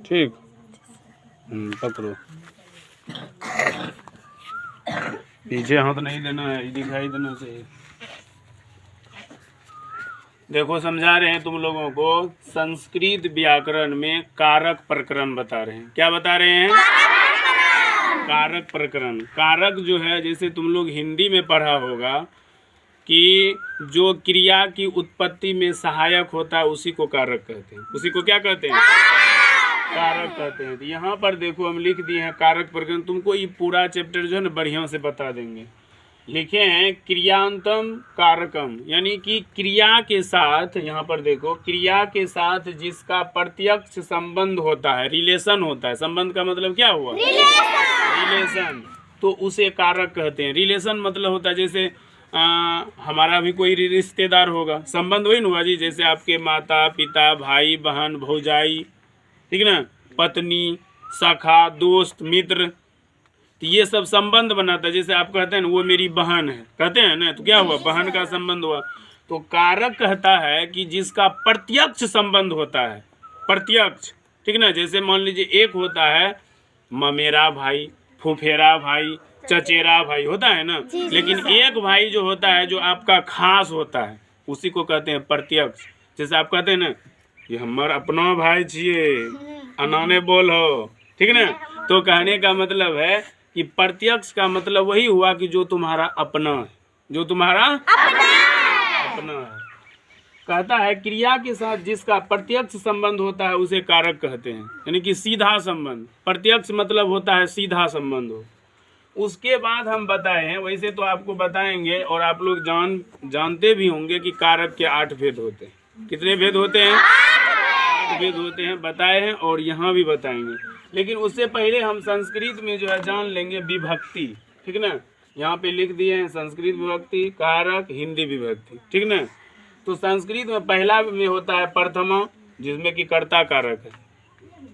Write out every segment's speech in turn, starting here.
ठीक। पकड़ो, पीछे हाथ नहीं देना है, दिखाई देना चाहिए। देखो समझा रहे हैं तुम लोगों को, संस्कृत व्याकरण में कारक प्रकरण बता रहे हैं। क्या बता रहे हैं? कारक प्रकरण। कारक जो है, जैसे तुम लोग हिंदी में पढ़ा होगा कि जो क्रिया की उत्पत्ति में सहायक होता है उसी को कारक कहते हैं। उसी को क्या कहते हैं? कारक कहते हैं। तो यहाँ पर देखो हम लिख दिए हैं कारक प्रकरण। तुमको ये पूरा चैप्टर जो है ना बढ़िया से बता देंगे। लिखे हैं क्रियांतम कारकम, यानी कि क्रिया के साथ, यहाँ पर देखो, क्रिया के साथ जिसका प्रत्यक्ष संबंध होता है, रिलेशन होता है। संबंध का मतलब क्या हुआ? रिलेशन। तो उसे कारक कहते हैं। रिलेशन मतलब होता है जैसे हमारा भी कोई रिश्तेदार होगा, संबंध वही ना हुआ जी। जैसे आपके माता पिता, भाई बहन, भौजाई, ठीक ना, पत्नी, सखा, दोस्त, मित्र, तो ये सब संबंध बनाता है। जैसे आप कहते हैं ना वो मेरी बहन है, कहते हैं ना, तो क्या हुआ? बहन का संबंध हुआ। तो कारक कहता है कि जिसका प्रत्यक्ष संबंध होता है, प्रत्यक्ष, ठीक ना। जैसे मान लीजिए एक होता है ममेरा भाई, फुफेरा भाई, चचेरा भाई, होता है ना। लेकिन एक भाई जो होता है, जो आपका खास होता है, उसी को कहते हैं प्रत्यक्ष। जैसे आप कहते हैं ना, ये हमारा अपना भाई छिए, अनाने बोल हो, ठीक ना। तो कहने का मतलब है कि प्रत्यक्ष का मतलब वही हुआ कि जो तुम्हारा अपना है, जो तुम्हारा अपना है। कहता है क्रिया के साथ जिसका प्रत्यक्ष संबंध होता है उसे कारक कहते हैं, यानी कि सीधा संबंध। प्रत्यक्ष मतलब होता है सीधा संबंध हो। उसके बाद हम बताए हैं, वैसे तो आपको बताएंगे और आप लोग जानते भी होंगे कि कारक के 8 भेद होते हैं। कितने भेद होते हैं? 8 भेद होते हैं, बताए हैं और यहाँ भी बताएंगे। लेकिन उससे पहले हम संस्कृत में जो है जान लेंगे विभक्ति, ठीक ना। यहाँ पे लिख दिए हैं संस्कृत विभक्ति, कारक, हिंदी विभक्ति, ठीक ना। तो संस्कृत में पहला में होता है प्रथमा, जिसमें कि कर्ता कारक है।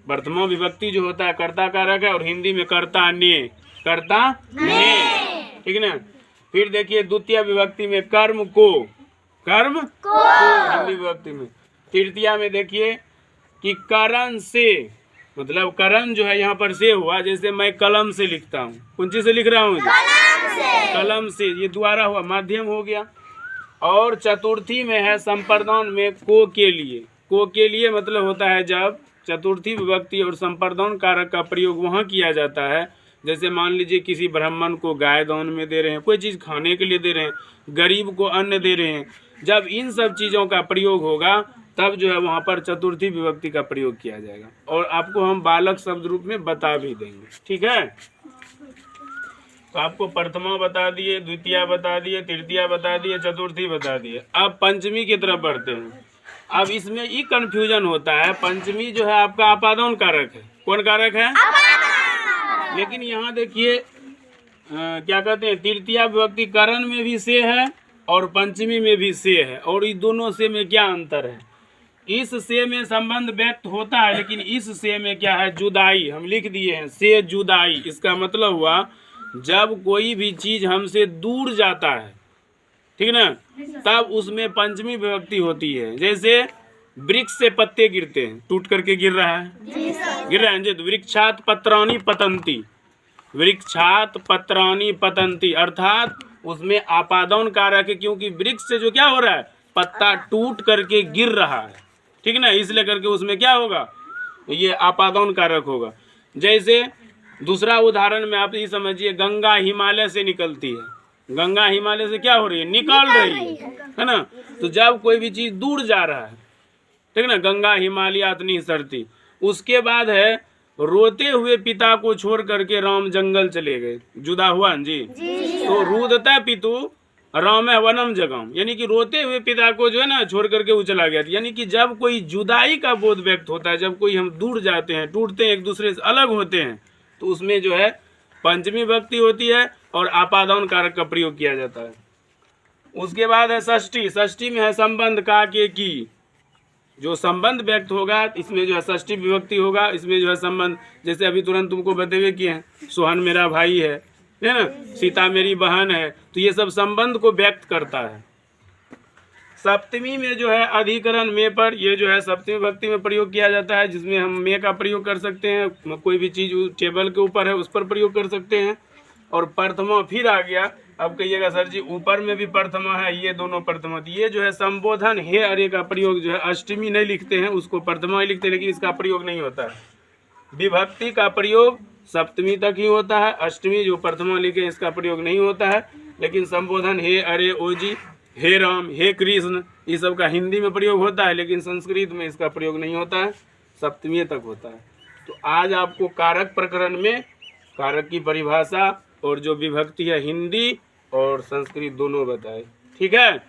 प्रथमा विभक्ति जो होता है कर्ता कारक है। और हिंदी में कर्ता ने, कर्ता ने, ठीक ना। फिर देखिए द्वितीय विभक्ति में कर्म को, कर्म को, हिंदी विभक्ति में। तृतीया में देखिए कि करण से, मतलब करण जो है यहाँ पर से हुआ। जैसे मैं कलम से लिखता हूँ, कौन चीज से लिख रहा हूँ? कलम से, ये द्वारा हुआ, माध्यम हो गया। और चतुर्थी में है संप्रदान में को के लिए। को के लिए मतलब होता है जब चतुर्थी विभक्ति और संप्रदान कारक का प्रयोग वहाँ किया जाता है। जैसे मान लीजिए किसी ब्राह्मण को गाय दान में दे रहे हैं, कोई चीज़ खाने के लिए दे रहे हैं, गरीब को अन्न दे रहे हैं। जब इन सब चीज़ों का प्रयोग होगा तब जो है वहाँ पर चतुर्थी विभक्ति का प्रयोग किया जाएगा। और आपको हम बालक शब्द रूप में बता भी देंगे, ठीक है। तो आपको प्रथमा बता दिए, द्वितीय बता दिए, तृतीया बता दिए, चतुर्थी बता दिए। अब पंचमी की तरफ बढ़ते हैं। अब इसमें ये कंफ्यूजन होता है, पंचमी जो है आपका आपादन कारक है। कौन कारक है? लेकिन यहाँ देखिए क्या कहते हैं, तृतीया विभक्ति करण में भी से है और पंचमी में भी से है। और ये दोनों से में क्या अंतर है? इस से में संबंध व्यक्त होता है, लेकिन इस से में क्या है? जुदाई। हम लिख दिए हैं से जुदाई। इसका मतलब हुआ जब कोई भी चीज हमसे दूर जाता है, ठीक ना, तब उसमें पंचमी विभक्ति होती है। जैसे वृक्ष से पत्ते गिरते हैं, टूट करके गिर रहा है, गिर रहा है। तो वृक्षात पत्राणि पतंती, वृक्षात पत्राणि पतंती, अर्थात उसमें आपादन कारक है, क्योंकि वृक्ष से जो क्या हो रहा है? पत्ता टूट करके गिर रहा है, ठीक ना। इसलिए करके उसमें क्या होगा? ये आपादन कारक होगा। जैसे दूसरा उदाहरण में आप ये समझिए, गंगा हिमालय से निकलती है। गंगा हिमालय से क्या हो रही है? निकल रही है ना। तो जब कोई भी चीज दूर जा रहा है, ठीक ना, गंगा हिमालयातनी सरती। उसके बाद है रोते हुए पिता को छोड़ करके राम जंगल चले गए, जुदा हुआ जी। तो रुदता पितु राम वनम जगम, यानी कि रोते हुए पिता को जो है ना छोड़ करके वो चला गया। यानी कि जब कोई जुदाई का बोध व्यक्त होता है, जब कोई हम दूर जाते हैं, टूटते हैं, एक दूसरे से अलग होते हैं, तो उसमें जो है पंचमी विभक्ति होती है और आपादन कारक का प्रयोग किया जाता है। उसके बाद है षष्ठी। षष्ठी में है संबंध का के की, जो संबंध व्यक्त होगा इसमें जो है षष्ठी विभक्ति होगा। इसमें जो है संबंध, जैसे अभी तुरंत तुमको बतेवे किए हैं, सोहन मेरा भाई है ना, सीता मेरी बहन है। तो ये सब संबंध को व्यक्त करता है। सप्तमी में जो है अधिकरण में पर ये जो है सप्तमी विभक्ति में प्रयोग किया जाता है, जिसमें हम में का प्रयोग कर सकते हैं, कोई भी चीज़ टेबल के ऊपर है उस पर प्रयोग कर सकते हैं। और प्रथमा फिर आ गया। अब कहिएगा सर जी ऊपर में भी प्रथमा है, ये दोनों प्रथमा, तो ये जो है संबोधन हे अरे का प्रयोग जो है अष्टमी नहीं लिखते हैं, उसको प्रथमा ही लिखते हैं, लेकिन इसका प्रयोग नहीं होता है। विभक्ति का प्रयोग सप्तमी तक ही होता है, अष्टमी जो प्रथमा लिखे इसका प्रयोग नहीं होता है। लेकिन संबोधन हे अरे ओ जी, हे राम, हे कृष्ण, ये सब का हिंदी में प्रयोग होता है, लेकिन संस्कृत में इसका प्रयोग नहीं होता है, सप्तमी तक होता है। तो आज आपको कारक प्रकरण में कारक की परिभाषा और जो विभक्ति है हिंदी और संस्कृत दोनों बताए। ठीक है।